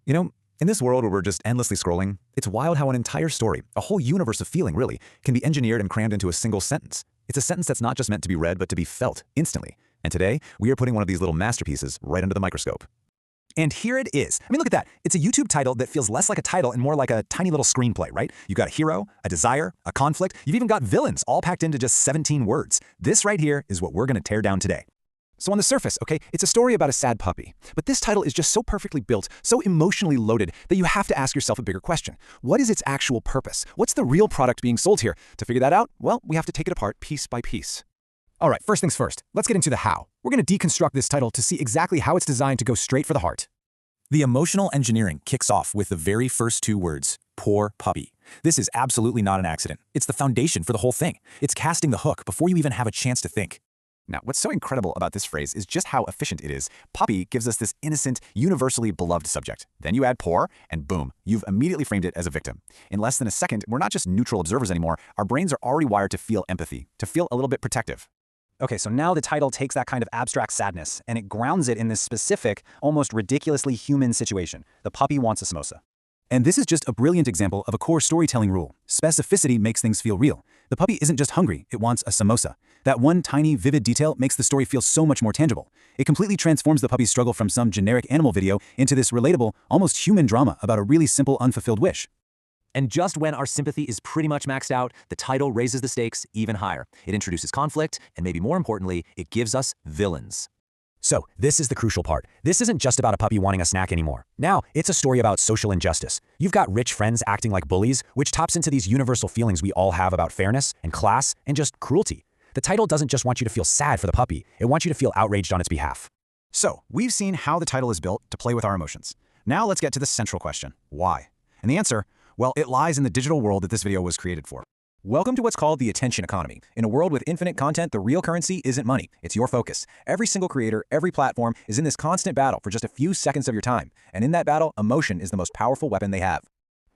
You know, in this world where we're just endlessly scrolling, it's wild how an entire story, a whole universe of feeling really, can be engineered and crammed into a single sentence. It's a sentence that's not just meant to be read, but to be felt instantly. And today, we are putting one of these little masterpieces right under the microscope. And here it is. I mean, look at that. It's a YouTube title that feels less like a title and more like a tiny little screenplay, right? You've got a hero, a desire, a conflict. You've even got villains, all packed into just 17 words. This right here is what we're going to tear down today. So on the surface, okay, it's a story about a sad puppy. But this title is just so perfectly built, so emotionally loaded, that you have to ask yourself a bigger question. What is its actual purpose? What's the real product being sold here? To figure that out, well, we have to take it apart piece by piece. All right, first things first, let's get into the how. We're going to deconstruct this title to see exactly how it's designed to go straight for the heart. The emotional engineering kicks off with the very first two words, poor puppy. This is absolutely not an accident. It's the foundation for the whole thing. It's casting the hook before you even have a chance to think. Now, what's so incredible about this phrase is just how efficient it is. Puppy gives us this innocent, universally beloved subject. Then you add poor, and boom, you've immediately framed it as a victim. In less than a second, we're not just neutral observers anymore. Our brains are already wired to feel empathy, to feel a little bit protective. Okay, so now the title takes that kind of abstract sadness, and it grounds it in this specific, almost ridiculously human situation. The puppy wants a samosa. And this is just a brilliant example of a core storytelling rule. Specificity makes things feel real. The puppy isn't just hungry, it wants a samosa. That one tiny, vivid detail makes the story feel so much more tangible. It completely transforms the puppy's struggle from some generic animal video into this relatable, almost human drama about a really simple, unfulfilled wish. And just when our sympathy is pretty much maxed out, the title raises the stakes even higher. It introduces conflict, and maybe more importantly, it gives us villains. So, this is the crucial part. This isn't just about a puppy wanting a snack anymore. Now, it's a story about social injustice. You've got rich friends acting like bullies, which taps into these universal feelings we all have about fairness and class and just cruelty. The title doesn't just want you to feel sad for the puppy, it wants you to feel outraged on its behalf. So, we've seen how the title is built to play with our emotions. Now let's get to the central question, why? And the answer, well, it lies in the digital world that this video was created for. Welcome to what's called the attention economy. In a world with infinite content, the real currency isn't money, it's your focus. Every single creator, every platform is in this constant battle for just a few seconds of your time. And in that battle, emotion is the most powerful weapon they have.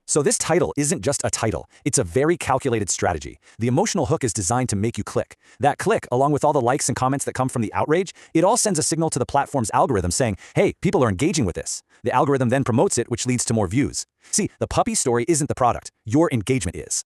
So this title isn't just a title, it's a very calculated strategy. The emotional hook is designed to make you click. That click, along with all the likes and comments that come from the outrage, it all sends a signal to the platform's algorithm saying, hey, people are engaging with this. The algorithm then promotes it, which leads to more views. See, the puppy story isn't the product, your engagement is.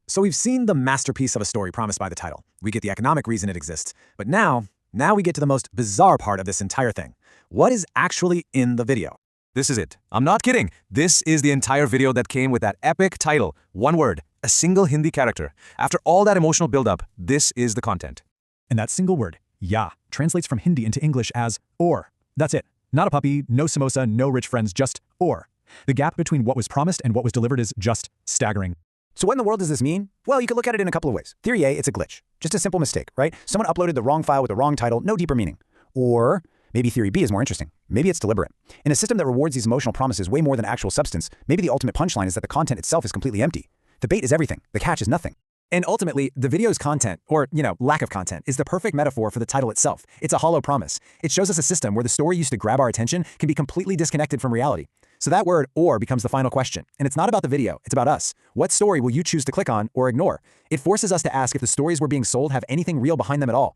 So we've seen the masterpiece of a story promised by the title. We get the economic reason it exists. But now we get to the most bizarre part of this entire thing. What is actually in the video? This is it. I'm not kidding. This is the entire video that came with that epic title. One word, a single Hindi character. After all that emotional build-up, this is the content. And that single word, ya, translates from Hindi into English as or. That's it. Not a puppy, no samosa, no rich friends, just or. The gap between what was promised and what was delivered is just staggering. So what in the world does this mean? Well, you could look at it in a couple of ways. Theory A, it's a glitch. Just a simple mistake, right? Someone uploaded the wrong file with the wrong title, no deeper meaning. Or maybe theory B is more interesting. Maybe it's deliberate. In a system that rewards these emotional promises way more than actual substance, maybe the ultimate punchline is that the content itself is completely empty. The bait is everything. The catch is nothing. And ultimately, the video's content, or, lack of content, is the perfect metaphor for the title itself. It's a hollow promise. It shows us a system where the story used to grab our attention can be completely disconnected from reality. So that word, or, becomes the final question. And it's not about the video, it's about us. What story will you choose to click on or ignore? It forces us to ask if the stories we're being sold have anything real behind them at all.